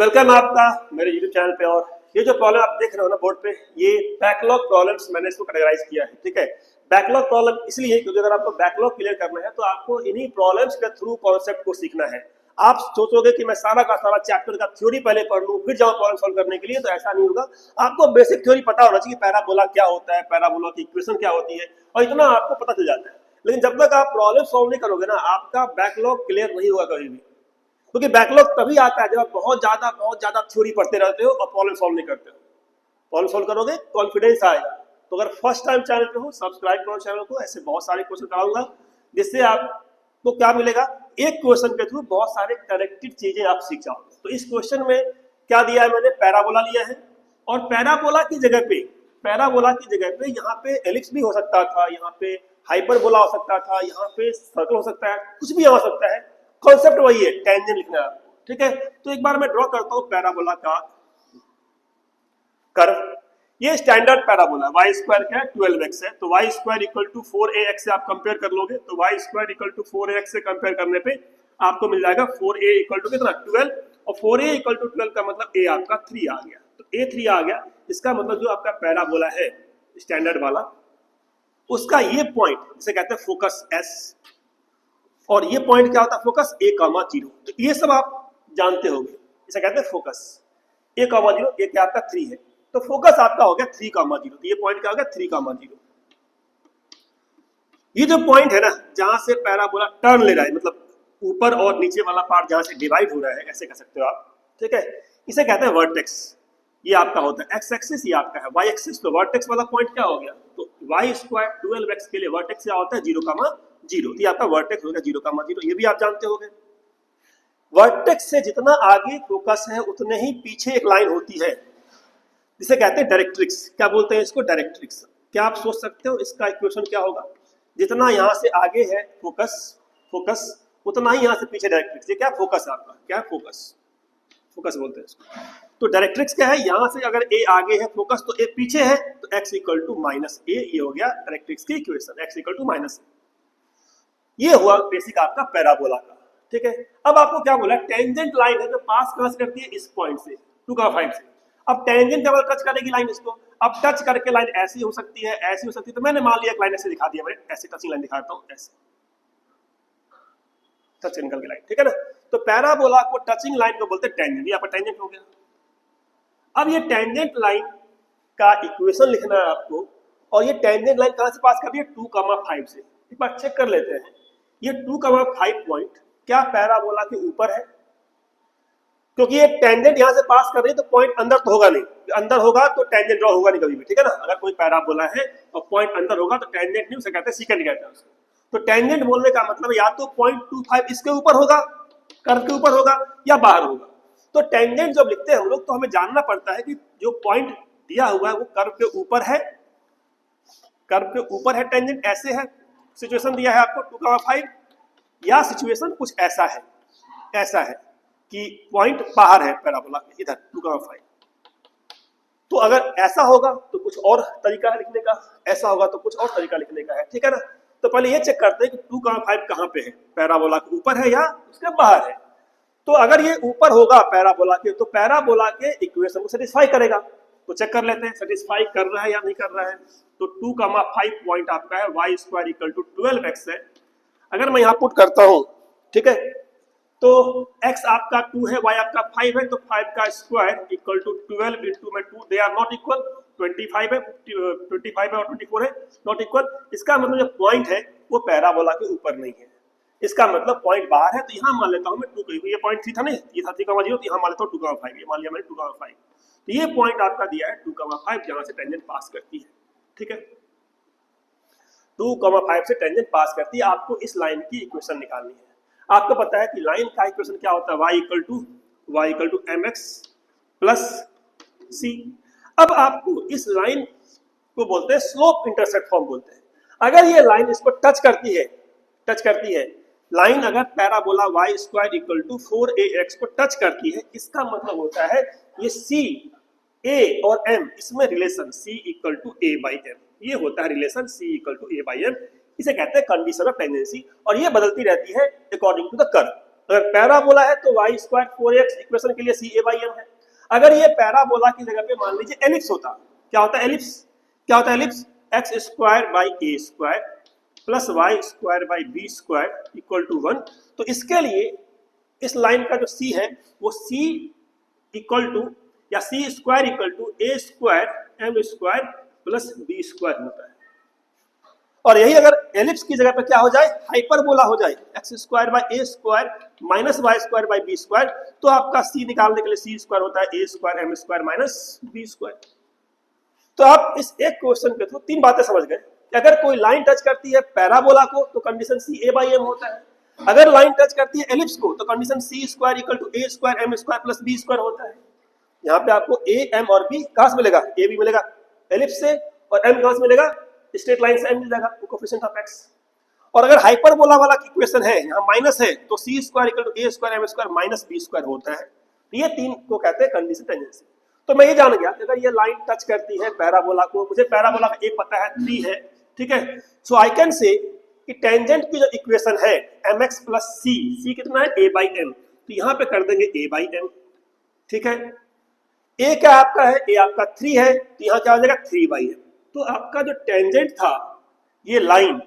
Welcome आपका मेरे YouTube channel पे। और ये जो प्रॉब्लम आप देख रहे हो ना बोर्ड पे, ये बैकलॉग प्रॉब्लम्स मैंने इसको कैटेगराइज किया है। ठीक है, बैकलॉग प्रॉब्लम इसलिए क्योंकि अगर आपको बैकलॉग क्लियर करना है तो आपको इन्हीं प्रॉब्लम्स के थ्रू कॉन्सेप्ट को सीखना है। आप सोचोगे कि मैं सारा का सारा चैप्टर का थ्योरी पहले पढ़ लूं फिर जाऊं प्रॉब्लम सॉल्व करने के लिए, तो ऐसा नहीं होगा। आपको बेसिक थ्योरी पता होना चाहिए, पैराबोला क्या होता है, पैराबोला की इक्वेशन क्या होती है, और इतना आपको पता चल जाता है। लेकिन जब तक आप प्रॉब्लम सॉल्व नहीं करोगे ना, आपका बैकलॉग क्लियर नहीं होगा कभी भी। क्योंकि बैकलॉग तभी आता है जब आप बहुत ज्यादा थ्योरी पढ़ते रहते हो और प्रॉब्लम सॉल्व नहीं करते हो। प्रॉब्लम सॉल्व करोगे कॉन्फिडेंस आएगा। तो अगर फर्स्ट टाइम चैनल पे हो, सब्सक्राइब करो चैनल को। ऐसे बहुत सारे क्वेश्चन कराऊंगा जिससे आपको क्या मिलेगा, एक क्वेश्चन के थ्रू बहुत सारे कनेक्टेड चीजें आप सीख जाओगे। तो इस क्वेश्चन में क्या दिया है, मैंने पैराबोला लिया है और पैराबोला की जगह पे यहाँ पे एलिप्स भी हो सकता था, यहाँ पे हाइपरबोला हो सकता था, यहाँ पे सर्कल हो सकता है, कुछ भी हो सकता है। कॉन्सेप्ट वही है, टेंजेंट लिखना है आपको। ठीक है, तो एक बार मैं ड्रॉ करता हूं पैराबोला का कर्व। ये स्टैंडर्ड पैराबोला है, y स्क्वायर क्या है 12x है, तो y square equal to 4ax से आप कंपेयर कर लोगे। तो y square equal to 4ax से कंपेयर करने पे आपको मिल जाएगा 4a इक्वल टू कितना 12, और 4a इक्वल टू 12 का मतलब a आपका 3 आ गया। तो a 3 आ गया, इसका मतलब जो आपका पैराबोला है स्टैंडर्ड वाला, उसका ये पॉइंट जिसे कहते हैं फोकस s, और ये पॉइंट क्या होता है फोकस a,0। तो ये सब आप जानते होंगे, इसे कहते हैं फोकस a,0। ये क्या आपका 3 है, तो फोकस आपका हो गया 3,0। तो ये पॉइंट क्या हो गया 3,0। ये जो पॉइंट है ना, जहां से पैराबोला टर्न ले रहा है, मतलब ऊपर और नीचे वाला पार्ट जहां से डिवाइड हो रहा है, ऐसे कह सकते हो आप। ठीक है, इसे कहते हैं वर्टेक्स। ये आपका होता है एक्स एक्सिस, ये आपका है वाई एक्सिस। तो वर्टेक्स वाला पॉइंट क्या हो गया, तो वाई स्क्वायर 12x के लिए वर्टेक्स क्या होता है 0,0। ये आपका वर्टेक्स हो गया 0,0। ये भी आप जानते होंगे। वर्टेक्स से जितना आगे फोकस है उतने ही पीछे एक लाइन होती है जिसे कहते हैं डायरेक्ट्रिक्स। क्या बोलते हैं इसको, डायरेक्ट्रिक्स। क्या आप सोच सकते हो इसका इक्वेशन क्या होगा, जितना यहां से आगे है फोकस उतना ही यहां से पीछे डायरेक्ट्रिक्स। ये क्या फोकस है आपका, क्या फोकस बोलते हैं इसको। तो डायरेक्ट्रिक्स क्या है, यहां से अगर a आगे है फोकस तो a पीछे है, तो x equal to minus a। ये हो गया डायरेक्ट्रिक्स की equation, x equal to minus a। ये हुआ बेसिक आपका पैराबोला का। ठीक है, अब आपको क्या बोला, टेंजेंट लाइन है जो पास कहां से करती है, इस पॉइंट से 2,5 से। अब टेंजेंट जब टच करेगी लाइन इसको, अब टच करके लाइन ऐसी हो सकती है, ऐसी हो सकती है। तो मैंने मान लिया एक लाइन ऐसे दिखा दिया, मैं ऐसे टचिंग लाइन दिखाता हूं, ऐसे टच निकल की लाइन। ठीक है ना, तो पैराबोला को टचिंग लाइन को बोलते हैं टेंजेंट। ये आपका टेंजेंट हो गया। अब ये टेंजेंट लाइन का इक्वेशन लिखना है आपको, और ये टेंजेंट लाइन कहां से पास कर रही है 2,5 से। एक बार चेक कर लेते हैं, ये 2,5 पॉइंट क्या पैराबोला के ऊपर है, क्योंकि ये टेंजेंट यहां से पास कर रही है तो पॉइंट अंदर तो होगा नहीं, अंदर होगा तो टेंजेंट ड्रॉ होगा नहीं कभी भी। ठीक है ना, अगर कोई पैराबोला है और पॉइंट अंदर होगा तो टेंजेंट नहीं, उसे कहते हैं सीकेंट कहते हैं उसको। तो टेंजेंट बोलने का मतलब या तो 0.25 इसके ऊपर होगा, कर्व के ऊपर होगा, या बाहर होगा। तो टेंजेंट जब लिखते हैं हम लोग तो हमें जानना पड़ता है कि जो पॉइंट दिया हुआ है वो कर्व के ऊपर है, टेंजेंट ऐसे है। सिचुएशन दिया है आपको 2,5, या सिचुएशन कुछ ऐसा है कि पॉइंट बाहर है पैराबोला के, इधर 2,5। तो अगर ऐसा होगा तो कुछ और तरीका है लिखने का, ऐसा होगा तो कुछ और तरीका लिखने का है। ठीक है ना, तो पहले ये चेक करते हैं कि 2,5 कहां पे है, पैराबोला के ऊपर है या उसके बाहर है। तो अगर ये ऊपर होगा पैराबोला के, तो पैराबोला के इक्वेशन को सेटिस्फाई करेगा। तो चेक कर लेते हैं सेटिस्फाई कर रहा है या नहीं कर रहा है। तो 2,5 पॉइंट आपका है y square equal to 12x है। अगर मैं यहां पुट करता हूं, ठीक है, तो x आपका 2 है, y आपका 5 है, तो 5 का स्क्वायर इक्वल टू 12 इंटू में 2, दे आर नॉट इक्वल। 25 है, 25 है और 24 है, नॉट इक्वल। इसका मतलब जो पॉइंट है वो पैराबोला के ऊपर नहीं है, इसका मतलब पॉइंट बाहर है। तो यहां मान लेता हूं मैं 2, ये पॉइंट 3 था नहीं, ये था 3,0, तो यहां मान लेता हूं 2,5। ये मान लिया मैंने 2,5। तो ये पॉइंट आपका दिया है 2,5 जहां से टेंजेंट पास करती है। ठीक है, 2,5 से टेंजेंट पास करती है। आपको इस लाइन की इक्वेशन निकालनी है। आपको पता है कि लाइन का इक्वेशन क्या होता है, y equal to mx plus c। अब आपको इस लाइन को बोलते हैं स्लोप इंटरसेक्ट फॉर्म बोलते हैं। अगर ये लाइन इसको टच करती है, लाइन अगर parabola y square equal to 4ax को टच करती है, इसका मतलब होता है ये c, a और m, इसमें relation c equal to a by m, ये होता है relation c equal to a by m। इसे कहते हैं कंडीशन ऑफ टेंजेंसी, और ये बदलती रहती है अकॉर्डिंग टू द कर्व। अगर पैराबोला है तो y स्क्वायर 4x इक्वेशन के लिए c a बाई m है। अगर ये पैराबोला की जगह पे मान लीजिए एलिप्स होता, क्या होता है एलिप्स, क्या होता है ellipse, x square by a square plus y square by b square equal to 1। तो इसके लिए इस लाइन का जो c है वो c इक्वल टू या c square equal to a square m square plus b square होता है। और यही अगर एलिप्स की जगह पे क्या हो जाए, हाइपरबोला हो जाए, x square by a square minus y square by b square, तो आपका सी निकालने के लिए सी स्क्वायर होता है A square M square minus B square. तो आप इस एक क्वेश्चन के थ्रू तीन बातें समझ गए कि अगर कोई लाइन टच करती है पैराबोला को तो condition c a by m होता है, अगर लाइन टच करती है एलिप्स को तो condition c square equal to A square M square plus b square होता है। यहाँ पे आपको ए एम और बी कहां से मिलेगा, ए भी मिलेगा एलिप्स से और एम कहां से मिलेगा, स्ट्रेट लाइन से एम मिल जाएगा, कोएफिशिएंट ऑफ एक्स। और अगर हाइपरबोला वाला की इक्वेशन है यहाँ माइनस है तो C square equal to A square M square minus B square होता है। ये तीन को कहते हैं कंडीशन टेंजेंसी। तो मैं ये जान गया कि अगर ये लाइन टच करती है पैराबोला को, मुझे पैराबोला का ए पता है 3 है, ठीक है, सो आई कैन से कि टेंजेंट की जो इक्वेशन है mx प्लस सी कितना है a बाई एम, तो यहाँ पे कर देंगे a बाई एम, ठीक है। a क्या आपका है, a आपका 3 है, तो यहाँ क्या हो जाएगा 3 बाई एम। तो आपका जो टेंजेंट था ये line,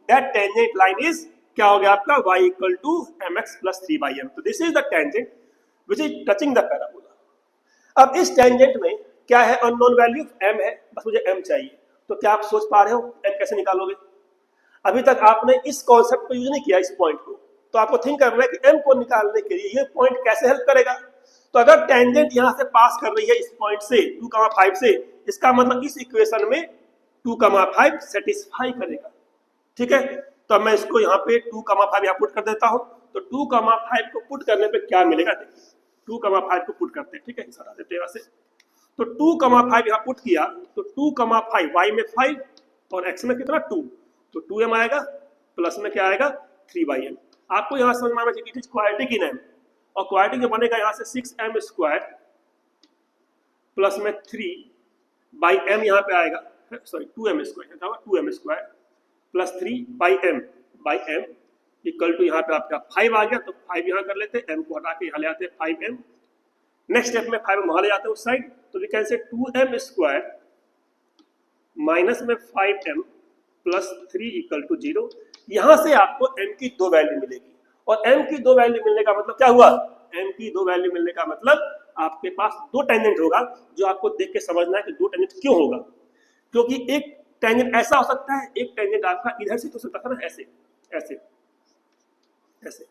that tangent line is क्या हो गया आपका y equal to mx plus 3 by M. तो this is the tangent which is touching the parabola. अब इस टेंजेंट में क्या है, अननोन वैल्यू m है, बस मुझे m चाहिए। तो क्या आप सोच पा रहे हो m कैसे निकालोगे, अभी तक आपने इस कॉन्सेप्ट को यूज नहीं किया इस पॉइंट को, तो आपको थिंक करना है कि m को निकालने के लिए ये पॉइंट कैसे हेल्प करेगा। तो अगर टेंजेंट यहां से पास कर रही है इस पॉइंट से 2,5 से, इसका मतलब इस इक्वेशन में 2,5 सेटिस्फाई करेगा, ठीक है। तो अब मैं इसको यहाँ पे 2,5 यहाँ पुट कर देता हूँ। तो 2,5 को पुट करने पे क्या मिलेगा, देखिए 2,5 को पुट करते हैं, ठीक है, सारा देते हैं वैसे। तो 2,5 यहाँ पुट किया तो 2,5 y में 5 और x में कितना 2, तो 2m आएगा प्लस में क्या आएगा 3 बाई एम। आपको यहाँ समझ में आना चाहिए कि it is quadratic in m, और क्वाड्रेटिक जो बनेगा यहाँ से 6m स्क्वायर प्लस में 3 बाई एम यहाँ पे आएगा, सॉरी 2m स्क्वायर, क्या होगा 2m square plus 3 by m equal to यहाँ पे आपका 5 आ गया। तो 5 यहाँ कर लेते हैं, m को हटा के यहाँ ले आते हैं 5m। नेक्स्ट स्टेप में 5 वहां ले जाते हैं उस साइड, तो we can say 2m square minus में 5m प्लस 3 इक्वल टू 0। यहां से आपको m की 2 वैल्यू मिलेगी, और m की 2 वैल्यू मिलने का मतलब क्या हुआ, m की 2 वैल्यू मिलने का मतलब आपके पास 2 टेंजेंट होगा, जो आपको देख के समझना है कि 2 टेंजेंट क्यों होगा। क्योंकि एक टेंजेंट ऐसा हो सकता है, एक टेंजेंट आपका इधर से तो सकता था ना, ऐसे ऐसे ऐसे,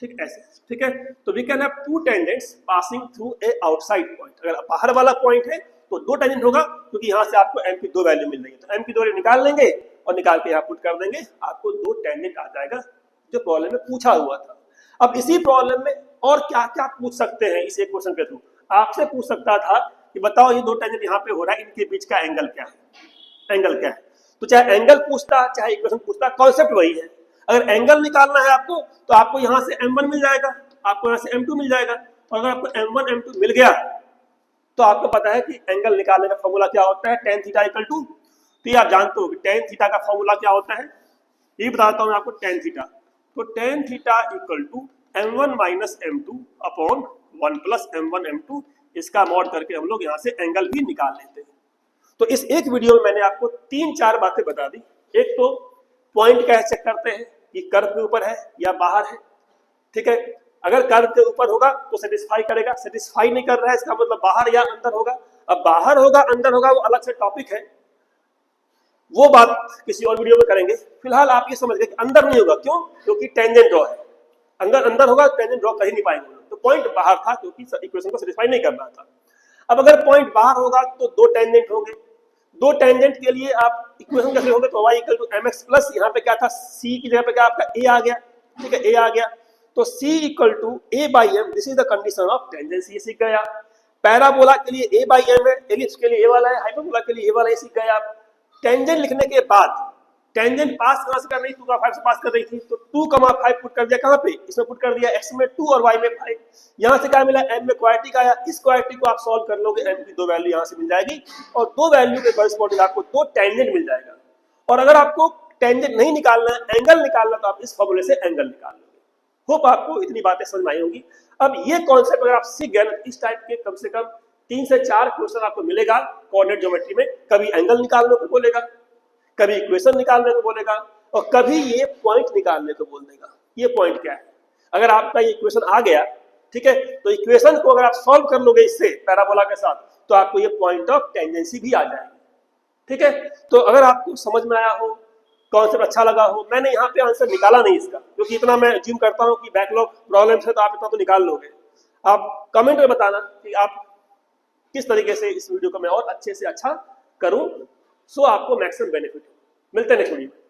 ठीक ऐसे, ठीक है। तो we can have 2 tangents passing through a outside point. अगर बाहर वाला पॉइंट है तो 2 टेंजेंट होगा, क्योंकि यहाँ से आपको m की 2 वैल्यू मिल रही है। तो m की 2 वैल्यू निकाल लेंगे और निकाल के यहाँ पुट कर देंगे, आपको 2 टेंजेंट आ जाएगा जो प्रॉब्लम में पूछा हुआ था। अब इसी प्रॉब्लम में और क्या क्या पूछ सकते हैं, इस एक क्वेश्चन के थ्रू आपसे पूछ सकता था कि बताओ ये 2 टेंजेंट यहाँ पे हो रहा है, इनके बीच का एंगल क्या है, एंगल क्या है। तो चाहे एंगल पूछता चाहे इक्वेशन पूछता, कॉन्सेप्ट वही है। अगर एंगल निकालना है आपको तो आपको यहाँ से m1 मिल जाएगा, आपको यहाँ से m2 मिल जाएगा, और अगर आपको m1 m2 मिल गया तो आपको पता है कि एंगल निकालने का फॉर्मूला क्या होता है, tan थीटा इक्वल टू, तो ये आप जानते हो कि tan थीटा का फॉर्मूला क्या होता है, ये बताता हूँ आपको tan थीटा। तो tan theta equal to m1 minus m2 upon 1 plus m1 m2, इसका मॉड करके हम लोग यहाँ से एंगल भी निकाल लेते हैं। तो इस एक वीडियो में मैंने आपको 3-4 बातें बता दी। एक तो पॉइंट कैसे चेक करते हैं कि कर्व के ऊपर है या बाहर है, ठीक है। अगर कर्व के ऊपर होगा तो सेटिस्फाई करेगा, सेटिस्फाई नहीं कर रहा है इसका मतलब बाहर या अंदर होगा। अब बाहर होगा अंदर होगा वो अलग से टॉपिक है, वो बात किसी और वीडियो में करेंगे। फिलहाल आप ये समझ गए कि अंदर नहीं होगा, क्यों, क्योंकि टेंजेंट ड्रॉ है। अंदर होगा टेंजेंट ड्रॉ कर ही नहीं पाएंगे, तो पॉइंट बाहर था क्योंकि इक्वेशन को सेटिस्फाई नहीं कर रहा था। अब अगर पॉइंट बाहर होगा तो 2 टेंजेंट होंगे, 2 टेंजेंट के लिए आप इक्वेशन कैसे होंगे, तो y equal to mx plus यहाँ पे क्या था, c की जगह पे क्या आपका a आ गया, ठीक है, a आ गया। तो c equal to a by m, this is the condition of tangency, सीख गए आप। पैराबोला के लिए a बाई एम है, एलिप्स के लिए a वाला है, हाइपरबोला के लिए a वाला है, सीख गए आप। टेंजेंट लिखने के बाद टेंजेंट पास कहां से कर रही थी, 2,5 से पास कर रही थी, तो 2,5 पुट कर दिया कहां पे, इसमें पुट कर दिया x में 2 और y में 5। यहां से क्या मिला, m में क्वाड्रेटिक आया। इस क्वाड्रेटिक को आप सॉल्व कर लोगे, m की 2 वैल्यू यहां से मिल जाएगी, और 2 वैल्यू के कॉरस्पॉन्डिंग आपको 2 टेंजेंट मिल जाएगा। और अगर आपको टेंजेंट नहीं निकालना है, एंगल निकालना, तो आप इस फॉर्मूले से एंगल निकाल लोगे। होप आपको इतनी बातें समझ में आई होंगी। अब ये कॉन्सेप्ट अगर आप सीख गए, इस टाइप के कम से कम 3 से 4 क्वेश्चन आपको मिलेगा कोऑर्डिनेट ज्योमेट्री में। कभी एंगल निकालने को बोलेगा, कभी इक्वेशन निकालने को बोलेगा, और कभी ये पॉइंट निकालने को बोल देगा। ये पॉइंट क्या है, अगर आपका ये इक्वेशन आ गया, ठीक है, तो इक्वेशन को अगर आप सॉल्व कर लोगे इससे पैराबोला के साथ, तो आपको ये पॉइंट ऑफ टेंजेंसी भी आ जाएगी। ठीक है, तो अगर आपको समझ में आया हो, कॉन्सेप्ट अच्छा लगा हो, मैंने यहाँ पे आंसर निकाला नहीं इसका, क्योंकि इतना मैं जिम करता हूँ कि बैकलॉग प्रॉब्लम्स है, तो आप इतना तो निकाल लोगे। आप कमेंट में बताना कि आप किस तरीके से इस वीडियो को मैं और अच्छे से अच्छा करूं, सो आपको मैक्सिमम बेनिफिट हो। मिलते हैं नेक्स्ट वीडियो में।